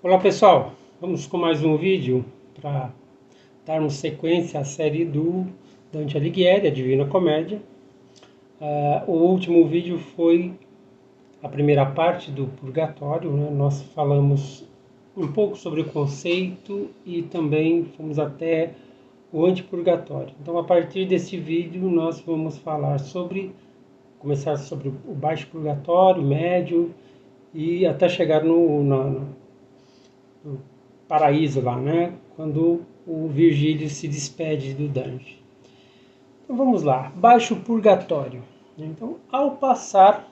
Olá pessoal, vamos com mais um vídeo para darmos sequência à série do Dante Alighieri, a Divina Comédia. O último vídeo foi a primeira parte do Purgatório, né? Nós falamos um pouco sobre o conceito e também fomos até o Antipurgatório. Então a partir desse vídeo nós vamos começar sobre o Baixo Purgatório, Médio e até chegar no paraíso lá, né? Quando o Virgílio se despede do Dante. Então vamos lá, Baixo Purgatório. Então, ao passar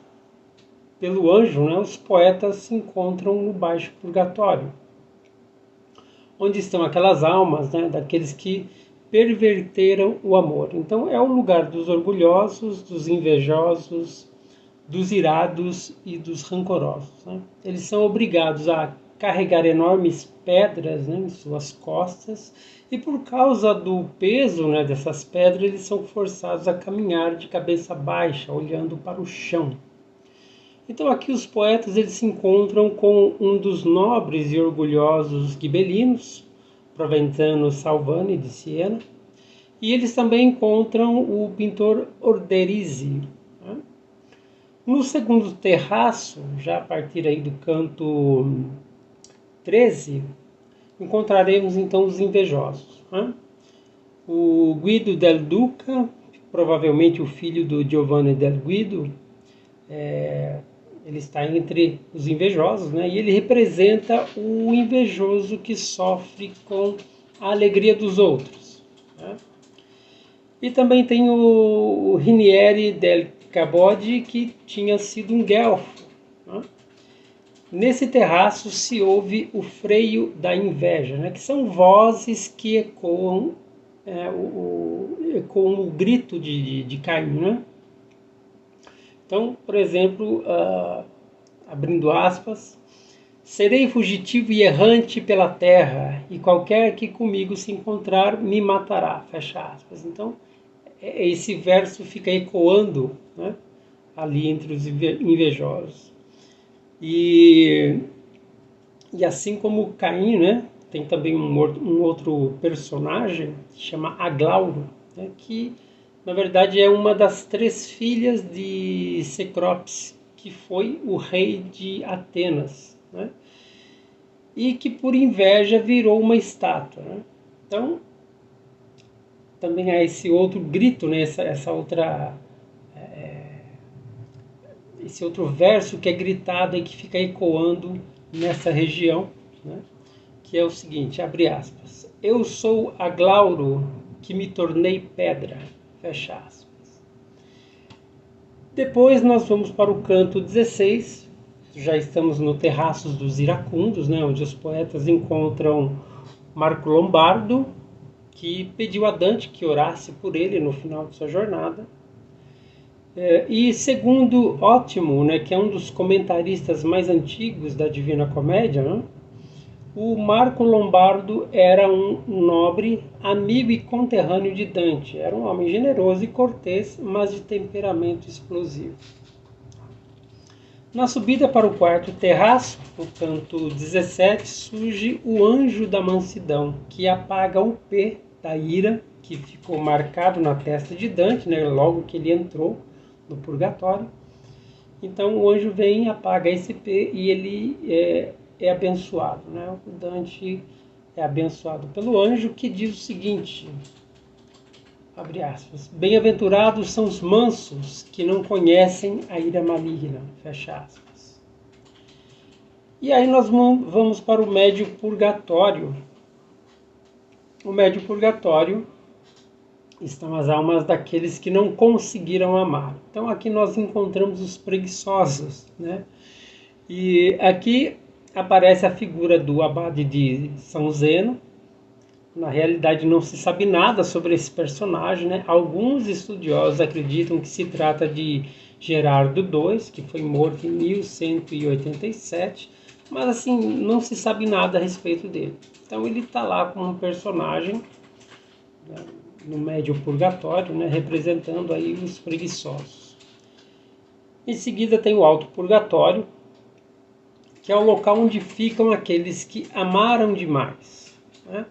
pelo anjo, né, os poetas se encontram no Baixo Purgatório, onde estão aquelas almas, né, daqueles que perverteram o amor. Então é o lugar dos orgulhosos, dos invejosos, dos irados e dos rancorosos, né? Eles são obrigados a carregar enormes pedras, né, em suas costas, e por causa do peso, né, dessas pedras, eles são forçados a caminhar de cabeça baixa, olhando para o chão. Então aqui os poetas eles se encontram com um dos nobres e orgulhosos gibelinos, Provenzano Salvani de Siena, e eles também encontram o pintor Orderizzi, né? No segundo terraço, já a partir aí do canto 13, encontraremos então os invejosos, né? O Guido del Duca, provavelmente o filho do Giovanni del Guido, ele está entre os invejosos, né? E ele representa o invejoso que sofre com a alegria dos outros, né? E também tem o Rinieri del Cabodi, que tinha sido um guelfo, né? Nesse terraço se ouve o freio da inveja, né? Que são vozes que ecoam, ecoam o grito de Caim, né? Então, por exemplo, abrindo aspas, serei fugitivo e errante pela terra, e qualquer que comigo se encontrar me matará, fecha aspas. Então, esse verso fica ecoando, né, ali entre os invejosos. E assim como Caim, né, tem também um outro personagem que chama Aglauro, né, que na verdade é uma das 3 filhas de Cecropes, que foi o rei de Atenas, né, e que por inveja virou uma estátua, né? Então também há esse outro grito, né, esse outro verso que é gritado e que fica ecoando nessa região, né? Que é o seguinte, abre aspas, eu sou Aglauro que me tornei pedra, fecha aspas. Depois nós vamos para o canto 16, já estamos no Terraços dos Iracundos, né? Onde os poetas encontram Marco Lombardo, que pediu a Dante que orasse por ele no final de sua jornada. E segundo Ótimo, né, que é um dos comentaristas mais antigos da Divina Comédia, né, o Marco Lombardo era um nobre, amigo e conterrâneo de Dante. Era um homem generoso e cortês, mas de temperamento explosivo. Na subida para o quarto terraço, no canto 17, surge o anjo da mansidão, que apaga o P da ira, que ficou marcado na testa de Dante, né, logo que ele entrou no purgatório. Então o anjo vem, apaga esse P e ele é abençoado, né? O Dante é abençoado pelo anjo, que diz o seguinte, abre aspas, bem-aventurados são os mansos que não conhecem a ira maligna, fecha aspas. E aí nós vamos para o médio purgatório. O médio purgatório estão as almas daqueles que não conseguiram amar. Então aqui nós encontramos os preguiçosos, né? E aqui aparece a figura do abade de São Zeno. Na realidade não se sabe nada sobre esse personagem, né? Alguns estudiosos acreditam que se trata de Gerardo II, que foi morto em 1187, mas assim, não se sabe nada a respeito dele. Então ele está lá como um personagem, né, no médio purgatório, né, representando aí os preguiçosos. Em seguida tem o alto purgatório, que é o local onde ficam aqueles que amaram demais, né?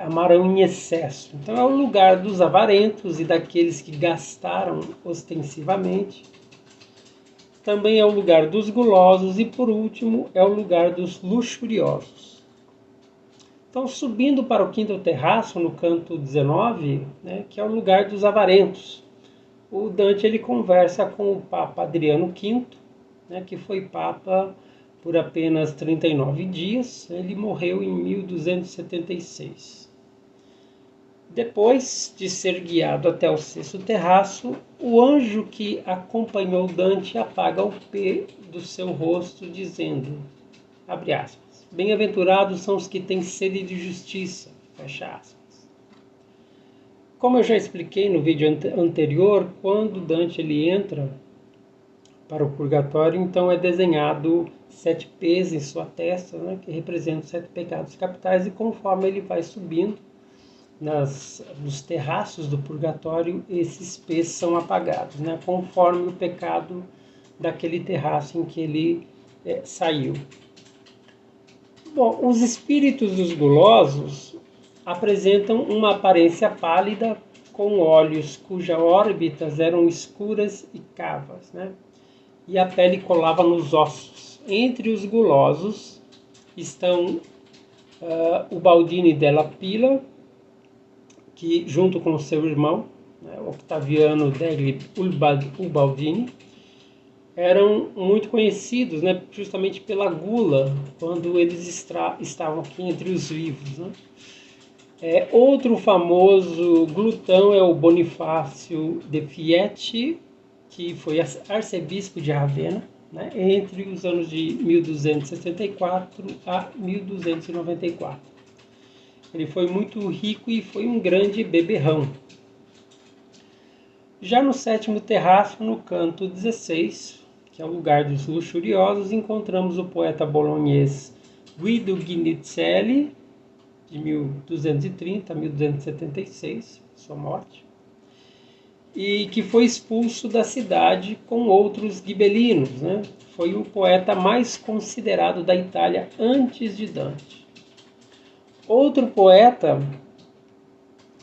Amaram em excesso. Então é o lugar dos avarentos e daqueles que gastaram ostensivamente. Também é o lugar dos gulosos e, por último, é o lugar dos luxuriosos. Então, subindo para o quinto terraço, no canto 19, né, que é o lugar dos avarentos, o Dante ele conversa com o Papa Adriano V, né, que foi Papa por apenas 39 dias. Ele morreu em 1276. Depois de ser guiado até o sexto terraço, o anjo que acompanhou Dante apaga o P do seu rosto, dizendo, abre aspas, bem-aventurados são os que têm sede de justiça, fecha aspas. Como eu já expliquei no vídeo anterior, quando Dante ele entra para o purgatório, então é desenhado 7 P's em sua testa, né, que representam 7 pecados capitais, e conforme ele vai subindo nos terraços do purgatório, esses P's são apagados, né, conforme o pecado daquele terraço em que ele saiu. Bom, os espíritos dos gulosos apresentam uma aparência pálida, com olhos cujas órbitas eram escuras e cavas, né? E a pele colava nos ossos. Entre os gulosos estão o Baldini della Pila, que junto com seu irmão, né, Octaviano degli Ubaldini, eram muito conhecidos, né, justamente pela gula, quando eles estavam aqui entre os vivos, né? Outro famoso glutão é o Bonifácio de Fieschi, que foi arcebispo de Ravenna, né, entre os anos de 1264 a 1294. Ele foi muito rico e foi um grande beberrão. Já no sétimo terraço, no canto 16, que é o lugar dos luxuriosos, encontramos o poeta bolognês Guido Guinizelli, de 1230 a 1276, sua morte, e que foi expulso da cidade com outros gibelinos, né? Foi o poeta mais considerado da Itália antes de Dante. Outro poeta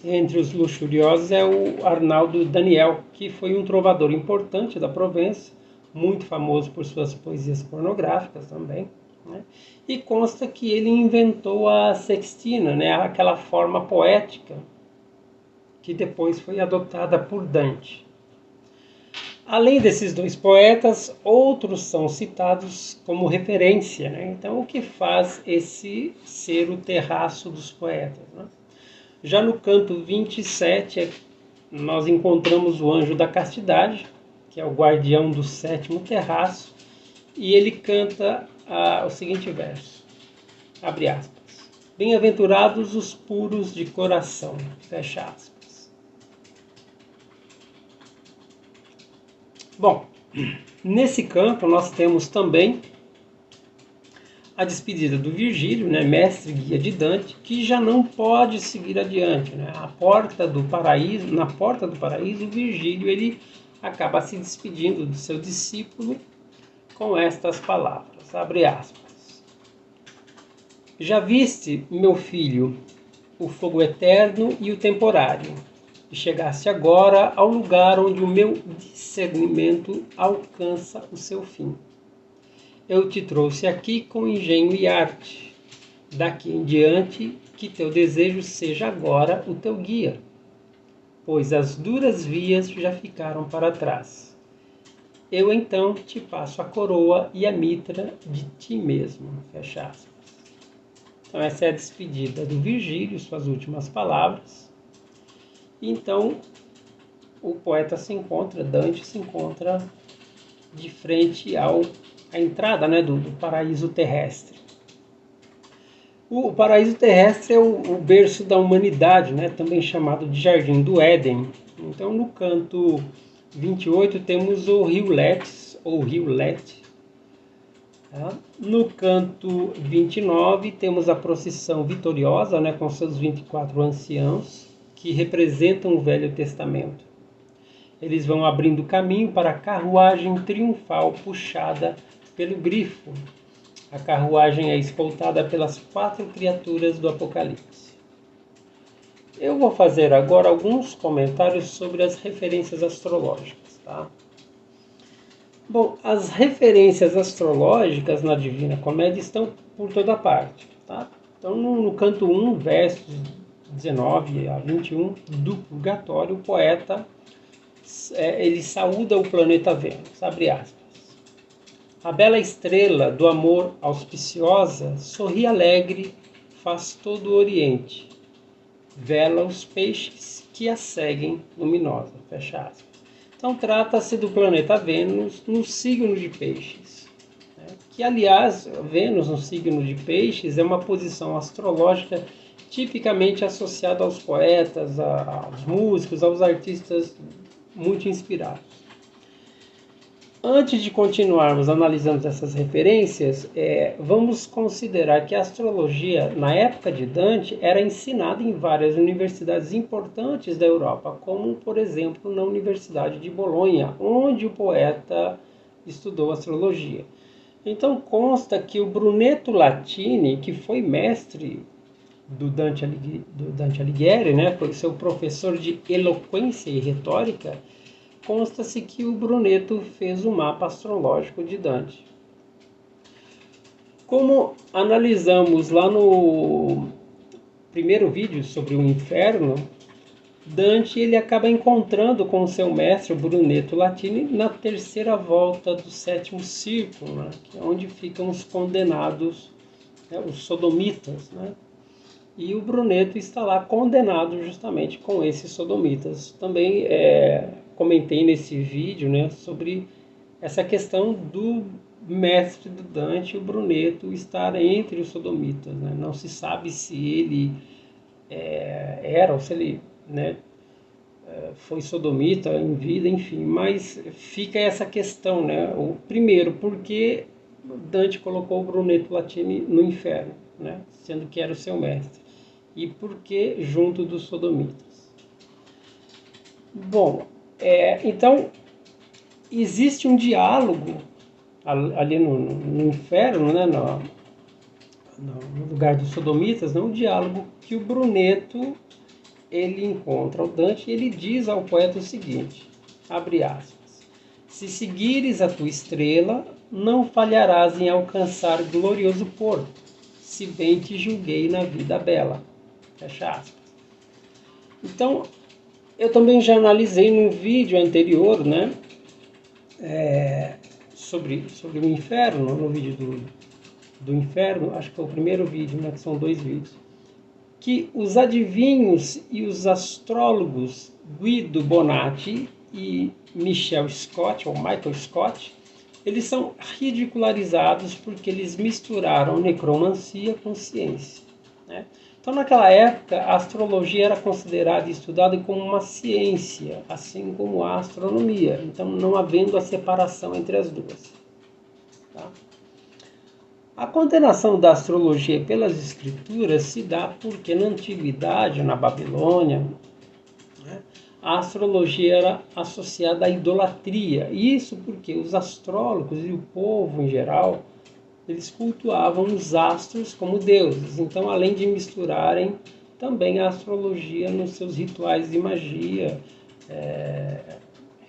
entre os luxuriosos é o Arnaldo Daniel, que foi um trovador importante da Provença, muito famoso por suas poesias pornográficas também, né? E consta que ele inventou a sextina, né? Aquela forma poética que depois foi adotada por Dante. Além desses dois poetas, outros são citados como referência, né? Então, o que faz esse ser o terraço dos poetas, né? Já no canto 27, nós encontramos o anjo da castidade, que é o guardião do sétimo terraço, e ele canta o seguinte verso, abre aspas, bem-aventurados os puros de coração, fecha aspas. Bom, nesse campo nós temos também a despedida do Virgílio, né, mestre guia de Dante, que já não pode seguir adiante, né? Na porta do paraíso, o Virgílio ele acaba se despedindo do seu discípulo com estas palavras, abre aspas. Já viste, meu filho, o fogo eterno e o temporário, e chegaste agora ao lugar onde o meu discernimento alcança o seu fim. Eu te trouxe aqui com engenho e arte. Daqui em diante, que teu desejo seja agora o teu guia, pois as duras vias já ficaram para trás. Eu então te passo a coroa e a mitra de ti mesmo. Fecha aspas. Então essa é a despedida do Virgílio, suas últimas palavras. Então o poeta Dante se encontra de frente à entrada, né, do paraíso terrestre. O paraíso terrestre é o berço da humanidade, né, também chamado de Jardim do Éden. Então no canto 28 temos o rio Letes, ou rio Lete. Tá? No canto 29 temos a procissão vitoriosa, né, com seus 24 anciãos, que representam o Velho Testamento. Eles vão abrindo caminho para a carruagem triunfal puxada pelo grifo. A carruagem é escoltada pelas 4 criaturas do Apocalipse. Eu vou fazer agora alguns comentários sobre as referências astrológicas, tá? Bom, as referências astrológicas na Divina Comédia estão por toda parte, tá? Então, no canto 1, versos 19 a 21 do Purgatório, o poeta ele saúda o planeta Vênus, abre aspas. A bela estrela do amor auspiciosa sorri alegre, faz todo o Oriente. Vela os peixes que a seguem luminosa, fecha aspas. Então trata-se do planeta Vênus no signo de Peixes, né? Que aliás, Vênus no signo de Peixes é uma posição astrológica tipicamente associada aos poetas, aos músicos, aos artistas muito inspirados. Antes de continuarmos analisando essas referências, vamos considerar que a astrologia, na época de Dante, era ensinada em várias universidades importantes da Europa, como, por exemplo, na Universidade de Bolonha, onde o poeta estudou astrologia. Então, consta que o Brunetto Latini, que foi mestre do Dante Alighieri, né, foi seu professor de eloquência e retórica, consta-se que o Brunetto fez o mapa astrológico de Dante. Como analisamos lá no primeiro vídeo sobre o inferno, Dante ele acaba encontrando com o seu mestre, o Brunetto Latini, na terceira volta do 7º círculo, né, que é onde ficam os condenados, né, os sodomitas, né? E o Brunetto está lá condenado justamente com esses sodomitas. Também comentei nesse vídeo, né, sobre essa questão do mestre do Dante, o Brunetto, estar entre os sodomitas, né? Não se sabe se ele era ou se ele, né, foi sodomita em vida, enfim, mas fica essa questão, né? O primeiro, por que Dante colocou o Brunetto Latini no inferno, né, sendo que era o seu mestre? E por que junto dos sodomitas? Bom, então existe um diálogo ali no inferno, né, no lugar dos sodomitas, né, um diálogo que o Brunetto ele encontra o Dante e ele diz ao poeta o seguinte, abre aspas, se seguires a tua estrela, não falharás em alcançar glorioso porto, se bem te julguei na vida bela. Fecha aspas. Então, eu também já analisei num vídeo anterior, né, sobre o inferno, no vídeo do inferno, acho que foi o primeiro vídeo, né, que são 2 vídeos, que os adivinhos e os astrólogos Guido Bonatti e Michael Scott, eles são ridicularizados porque eles misturaram necromancia com ciência, né? Então, naquela época, a astrologia era considerada e estudada como uma ciência, assim como a astronomia. Então, não havendo a separação entre as duas. Tá? A condenação da astrologia pelas escrituras se dá porque na antiguidade, na Babilônia, né, a astrologia era associada à idolatria. Isso porque os astrólogos e o povo em geral, eles cultuavam os astros como deuses. Então, além de misturarem também a astrologia nos seus rituais de magia,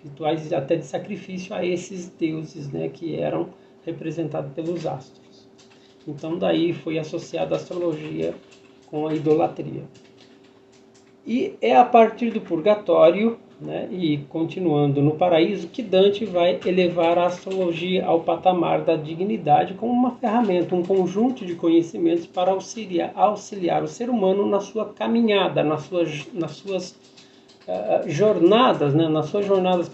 rituais até de sacrifício a esses deuses, né, que eram representados pelos astros. Então, daí foi associada a astrologia com a idolatria. E é a partir do purgatório, né, e continuando no paraíso, que Dante vai elevar a astrologia ao patamar da dignidade como uma ferramenta, um conjunto de conhecimentos para auxiliar o ser humano na sua caminhada, nas suas jornadas, né, nas suas jornadas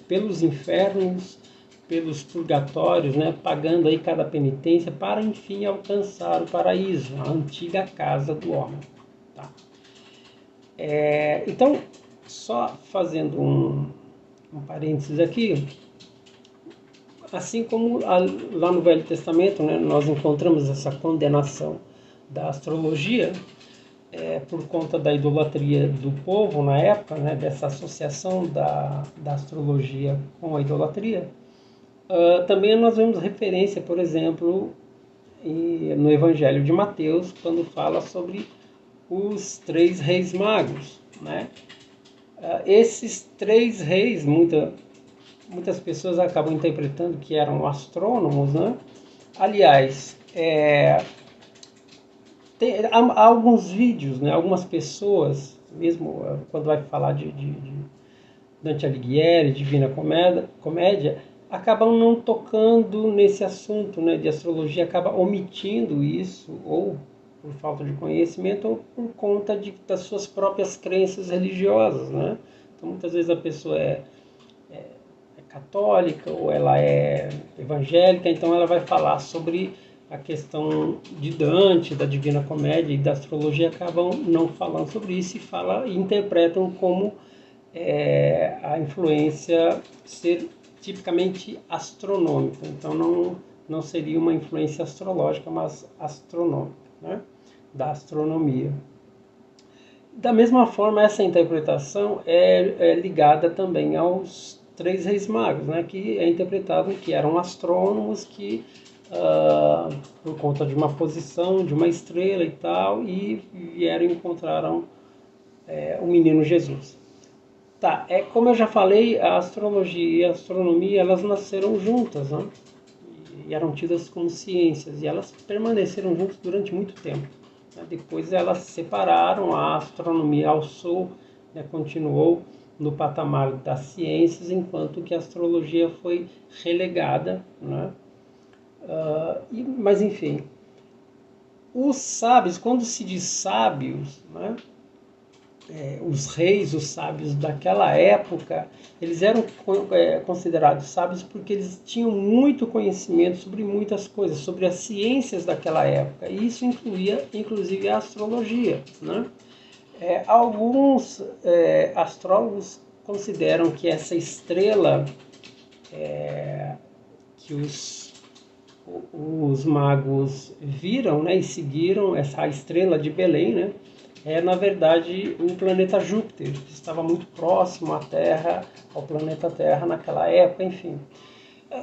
pelos infernos, pelos purgatórios, né, pagando aí cada penitência para enfim alcançar o paraíso, a antiga casa do homem. Tá? Então, só fazendo um parênteses aqui, assim como lá no Velho Testamento, né, nós encontramos essa condenação da astrologia por conta da idolatria do povo na época, né, dessa associação da astrologia com a idolatria, também nós vemos referência, por exemplo, no Evangelho de Mateus, quando fala sobre os 3 reis magos, né? Esses 3 reis, muitas pessoas acabam interpretando que eram astrônomos, né? Aliás, há alguns vídeos, né? Algumas pessoas, mesmo quando vai falar de Dante Alighieri, Divina Comédia, acabam não tocando nesse assunto, né, de astrologia, acaba omitindo isso, ou por falta de conhecimento, ou por conta das suas próprias crenças religiosas, né? Então, muitas vezes a pessoa é católica ou ela é evangélica, então ela vai falar sobre a questão de Dante, da Divina Comédia e da astrologia, acabam não falando sobre isso e interpretam como a influência ser tipicamente astronômica. Então não seria uma influência astrológica, mas astronômica, né? Da astronomia. Da mesma forma, essa interpretação é ligada também aos 3 reis magos, né? Que é interpretado que eram astrônomos que, por conta de uma posição, de uma estrela e tal, e vieram e encontraram o menino Jesus. Tá, como eu já falei, a astrologia e a astronomia, elas nasceram juntas, né? E eram tidas como ciências, e elas permaneceram juntas durante muito tempo, né? Depois elas se separaram, a astronomia alçou, né, continuou no patamar das ciências, enquanto que a astrologia foi relegada, né? Mas enfim, os sábios, quando se diz sábios, né? Os reis, os sábios daquela época, eles eram considerados sábios porque eles tinham muito conhecimento sobre muitas coisas, sobre as ciências daquela época. E isso incluía, inclusive, a astrologia, né? Alguns astrólogos consideram que essa estrela que os magos viram, né, e seguiram, essa estrela de Belém, né, na verdade o planeta Júpiter, que estava muito próximo à Terra, ao planeta Terra naquela época, enfim.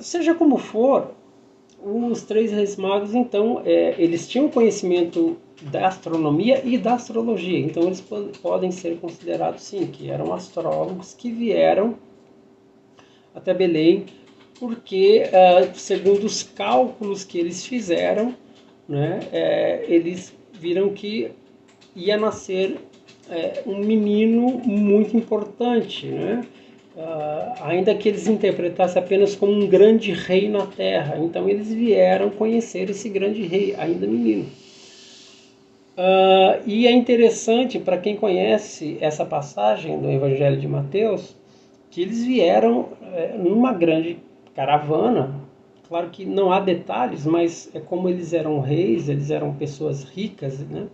Seja como for, os 3 reis magos, então, eles tinham conhecimento da astronomia e da astrologia, então eles podem ser considerados, sim, que eram astrólogos que vieram até Belém, porque, segundo os cálculos que eles fizeram, né, eles viram que ia nascer um menino muito importante, né? Ainda que eles interpretassem apenas como um grande rei na terra. Então eles vieram conhecer esse grande rei, ainda menino. E é interessante, para quem conhece essa passagem do Evangelho de Mateus, que eles vieram numa grande caravana. Claro que não há detalhes, mas é como eles eram reis, eles eram pessoas ricas, né?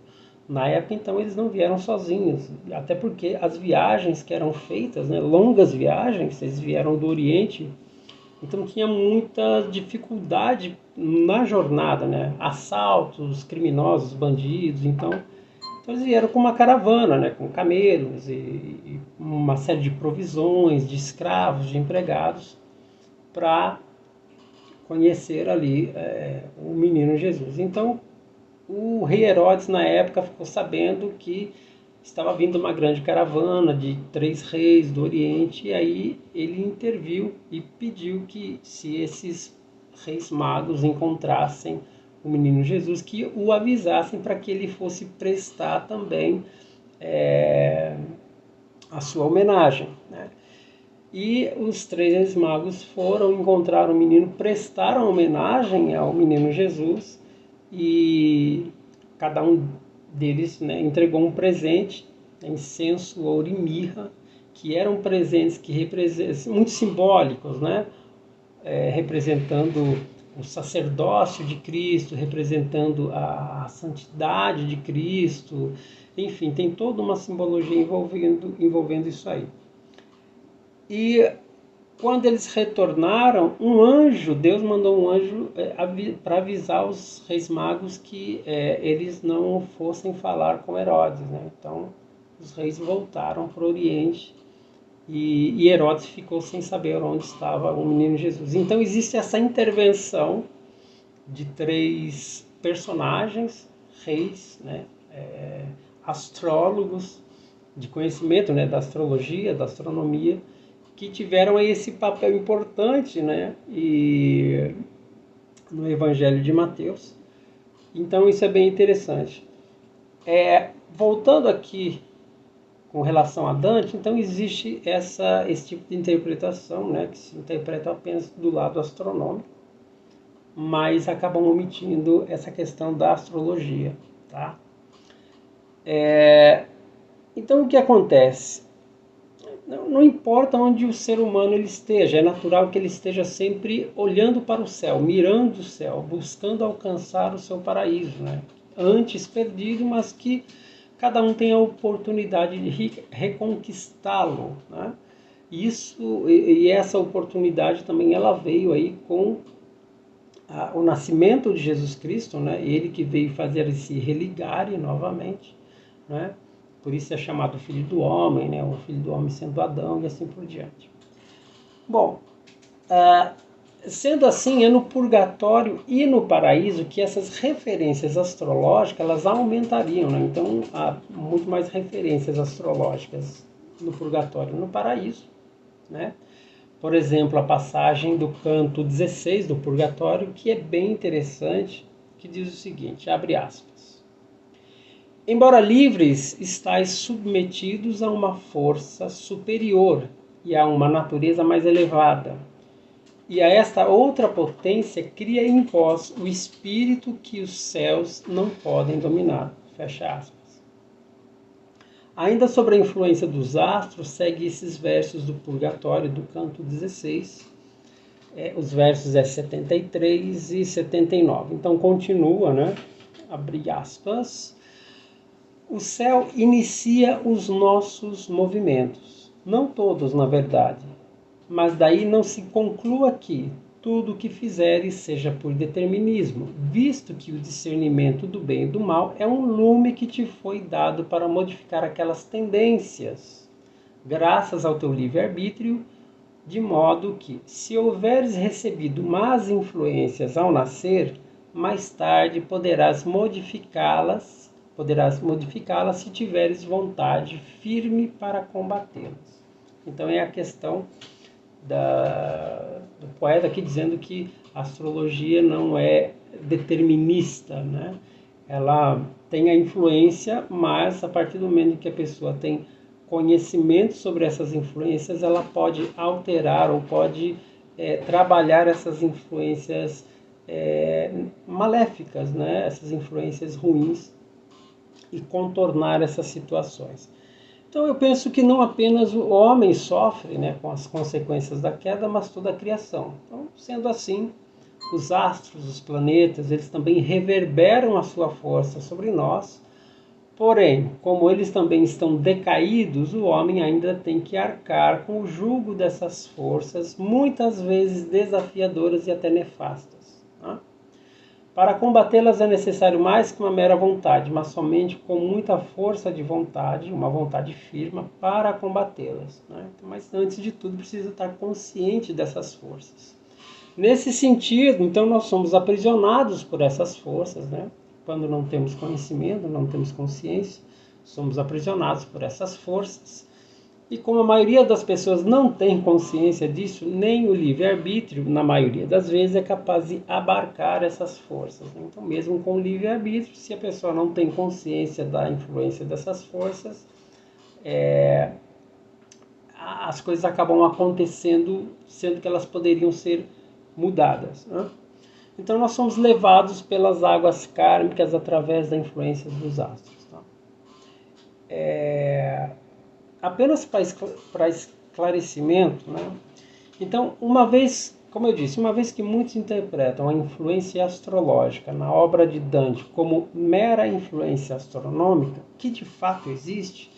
Na época, então, eles não vieram sozinhos, até porque as viagens que eram feitas, né, longas viagens, eles vieram do Oriente, então tinha muita dificuldade na jornada, né? Assaltos, criminosos, bandidos, então eles vieram com uma caravana, né, com camelos e uma série de provisões, de escravos, de empregados, para conhecer ali o menino Jesus. Então, o rei Herodes, na época, ficou sabendo que estava vindo uma grande caravana de 3 reis do Oriente, e aí ele interviu e pediu que, se esses reis magos encontrassem o menino Jesus, que o avisassem para que ele fosse prestar também a sua homenagem, né? E os 3 reis magos foram encontrar o menino, prestaram homenagem ao menino Jesus, e cada um deles, né, entregou um presente, incenso, ouro e mirra, que eram presentes que muito simbólicos, né, representando o sacerdócio de Cristo, representando a santidade de Cristo, enfim, tem toda uma simbologia envolvendo isso aí. E quando eles retornaram, Deus mandou um anjo para avisar os reis magos que eles não fossem falar com Herodes, né? Então, os reis voltaram para o Oriente e Herodes ficou sem saber onde estava o menino Jesus. Então, existe essa intervenção de 3 personagens, reis, né, astrólogos de conhecimento, né, da astrologia, da astronomia, que tiveram aí esse papel importante, né, e no Evangelho de Mateus. Então isso é bem interessante. Voltando aqui com relação a Dante, então existe esse tipo de interpretação, né, que se interpreta apenas do lado astronômico, mas acabam omitindo essa questão da astrologia, tá? Então o que acontece? Não importa onde o ser humano ele esteja, é natural que ele esteja sempre olhando para o céu, mirando o céu, buscando alcançar o seu paraíso, né? Antes perdido, mas que cada um tem a oportunidade de reconquistá-lo, né? E essa oportunidade também ela veio aí com o nascimento de Jesus Cristo, né? Ele que veio fazer esse religare novamente, né? Por isso é chamado Filho do Homem, né? O Filho do Homem sendo Adão e assim por diante. Bom, sendo assim, é no purgatório e no paraíso que essas referências astrológicas elas aumentariam, né? Então, há muito mais referências astrológicas no purgatório e no paraíso, né? Por exemplo, a passagem do canto 16 do purgatório, que é bem interessante, que diz o seguinte, abre aspas. Embora livres, estáis submetidos a uma força superior e a uma natureza mais elevada. E a esta outra potência cria em vós o espírito que os céus não podem dominar. Fecha aspas. Ainda sobre a influência dos astros, segue esses versos do Purgatório, do canto 16. Os versos 73 e 79. Então continua, né? Abre aspas. O céu inicia os nossos movimentos. Não todos, na verdade. Mas daí não se conclua que tudo o que fizeres seja por determinismo, visto que o discernimento do bem e do mal é um lume que te foi dado para modificar aquelas tendências, graças ao teu livre-arbítrio, de modo que, se houveres recebido más influências ao nascer, mais tarde poderás modificá-las se tiveres vontade firme para combatê-las. Então é a questão do poeta aqui dizendo que a astrologia não é determinista, né? Ela tem a influência, mas a partir do momento que a pessoa tem conhecimento sobre essas influências, ela pode alterar ou pode trabalhar essas influências maléficas, né? Essas influências ruins e contornar essas situações. Então eu penso que não apenas o homem sofre, né, com as consequências da queda, mas toda a criação. Então, sendo assim, os astros, os planetas, eles também reverberam a sua força sobre nós. Porém, como eles também estão decaídos, o homem ainda tem que arcar com o jugo dessas forças, muitas vezes desafiadoras e até nefastas, né? Para combatê-las é necessário mais que uma mera vontade, mas somente com muita força de vontade, uma vontade firme para combatê-las, né? Mas antes de tudo precisa estar consciente dessas forças. Nesse sentido, então nós somos aprisionados por essas forças, né? Quando não temos conhecimento, não temos consciência, somos aprisionados por essas forças. E como a maioria das pessoas não tem consciência disso, nem o livre-arbítrio, na maioria das vezes, é capaz de abarcar essas forças. Então, mesmo com o livre-arbítrio, se a pessoa não tem consciência da influência dessas forças, as coisas acabam acontecendo, sendo que elas poderiam ser mudadas, né? Então, nós somos levados pelas águas kármicas através da influência dos astros, tá? Apenas para esclarecimento, né? Então, uma vez, como eu disse, uma vez que muitos interpretam a influência astrológica na obra de Dante como mera influência astronômica, que de fato existe,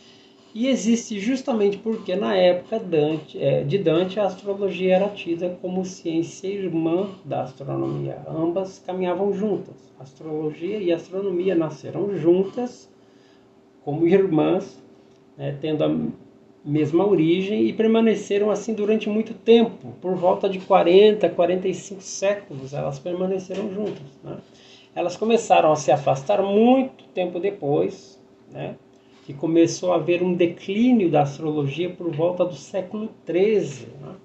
e existe justamente porque na época de Dante a astrologia era tida como ciência irmã da astronomia. Ambas caminhavam juntas. A astrologia e a astronomia nasceram juntas como irmãs, né, tendo a mesma origem e permaneceram assim durante muito tempo, por volta de 40, 45 séculos, elas permaneceram juntas, né? elas começaram a se afastar muito tempo depois, né? Que começou a haver um declínio da astrologia por volta do século XIII, né?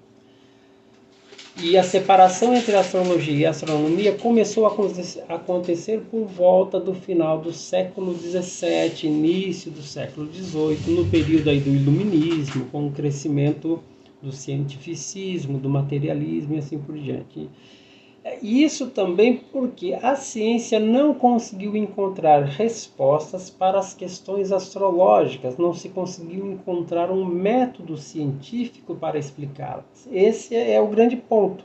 E a separação entre a astrologia e a astronomia começou a acontecer por volta do final do século XVII, início do século XVIII, no período aí do iluminismo, com o crescimento do cientificismo, do materialismo e assim por diante. Isso também porque a ciência não conseguiu encontrar respostas para as questões astrológicas, não se conseguiu encontrar um método científico para explicá-las. Esse é o grande ponto.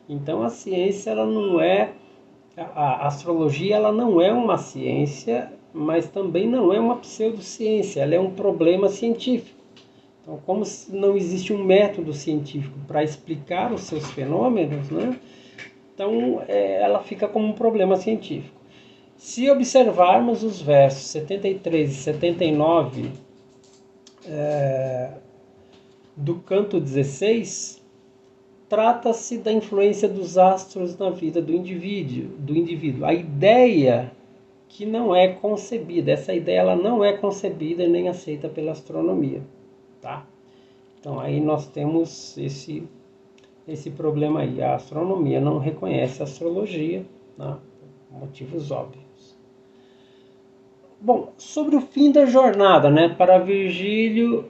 Então a ciência, ela não é, a astrologia, ela não é uma ciência, mas também não é uma pseudociência, ela é um problema científico. Então, como não existe um método científico para explicar os seus fenômenos, né? Então, ela fica como um problema científico. Se observarmos os versos 73 e 79 do canto 16, trata-se da influência dos astros na vida do indivíduo. A ideia que não é concebida, essa ideia ela não é concebida nem aceita pela astronomia. Tá? Então, aí nós temos esse problema aí. A astronomia não reconhece a astrologia, né, por motivos óbvios. Bom, sobre o fim da jornada, né, para Virgílio,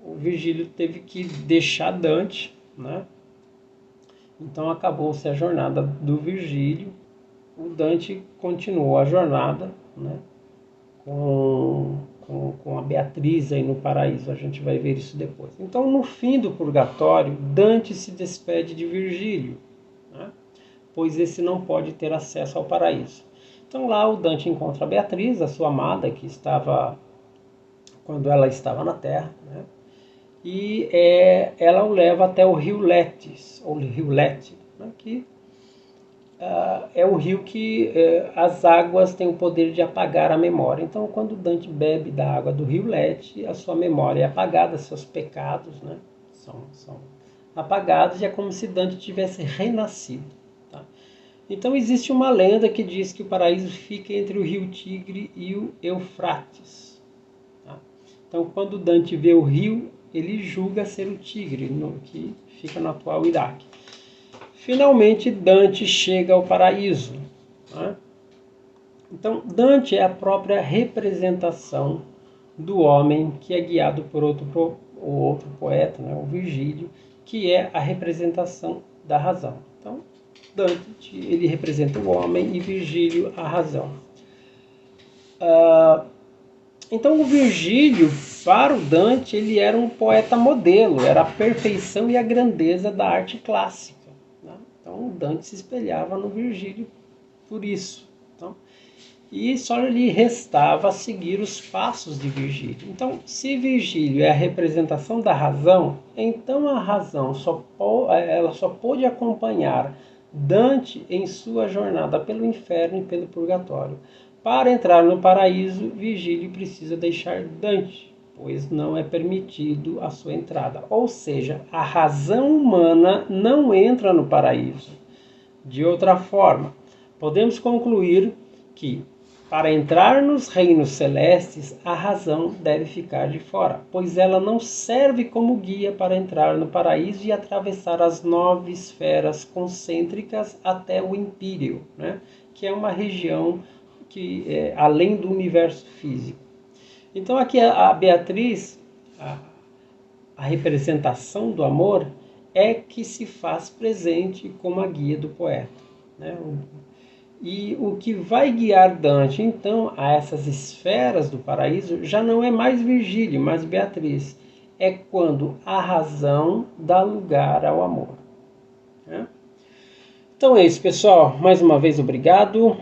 o Virgílio teve que deixar Dante, né? Então acabou-se a jornada do Virgílio. O Dante continuou a jornada, né, com a Beatriz aí no paraíso. A gente vai ver isso depois. Então, no fim do purgatório, Dante se despede de Virgílio, né? Pois esse não pode ter acesso ao paraíso. Então lá o Dante encontra a Beatriz, a sua amada, que estava quando ela estava na Terra, né? E ela o leva até o rio Letes, ou rio Lete, né? Que é o rio que as águas têm o poder de apagar a memória. Então, quando Dante bebe da água do rio Lete, a sua memória é apagada, seus pecados, né, são apagados, e é como se Dante tivesse renascido. Tá? Então, existe uma lenda que diz que o paraíso fica entre o rio Tigre e o Eufrates. Tá? Então, quando Dante vê o rio, ele julga ser o Tigre, que fica no atual Iraque. Finalmente, Dante chega ao paraíso. Né? Então, Dante é a própria representação do homem que é guiado por outro poeta, né? O Virgílio, que é a representação da razão. Então, Dante, ele representa o homem e Virgílio a razão. Então, o Virgílio, para o Dante, ele era um poeta modelo, era a perfeição e a grandeza da arte clássica. Então, Dante se espelhava no Virgílio por isso. Então, e só lhe restava seguir os passos de Virgílio. Então, se Virgílio é a representação da razão, então a razão ela só pôde acompanhar Dante em sua jornada pelo inferno e pelo purgatório. Para entrar no paraíso, Virgílio precisa deixar Dante, pois não é permitido a sua entrada. Ou seja, a razão humana não entra no paraíso. De outra forma, podemos concluir que, para entrar nos reinos celestes, a razão deve ficar de fora, pois ela não serve como guia para entrar no paraíso e atravessar as 9 esferas concêntricas até o empíreo, né? Que é uma região que é além do universo físico. Então aqui a Beatriz, a representação do amor, é que se faz presente como a guia do poeta, né? E o que vai guiar Dante, então, a essas esferas do paraíso, já não é mais Virgílio, mas Beatriz. É quando a razão dá lugar ao amor. Né? Então é isso, pessoal. Mais uma vez, obrigado.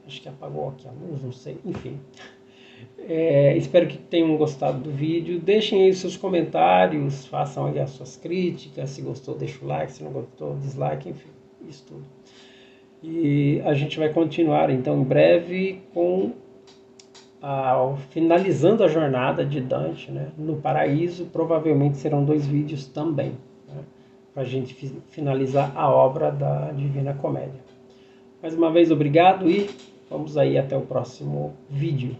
Acho que apagou aqui a luz, não sei. Enfim. Espero que tenham gostado do vídeo. Deixem aí os seus comentários, façam aí as suas críticas. Se gostou, deixa o like. Se não gostou, dislike, enfim, isso tudo. E a gente vai continuar então em breve finalizando a jornada de Dante, né, no paraíso. Provavelmente serão 2 vídeos também, né? para a gente finalizar a obra da Divina Comédia. Mais uma vez, obrigado e vamos aí até o próximo vídeo.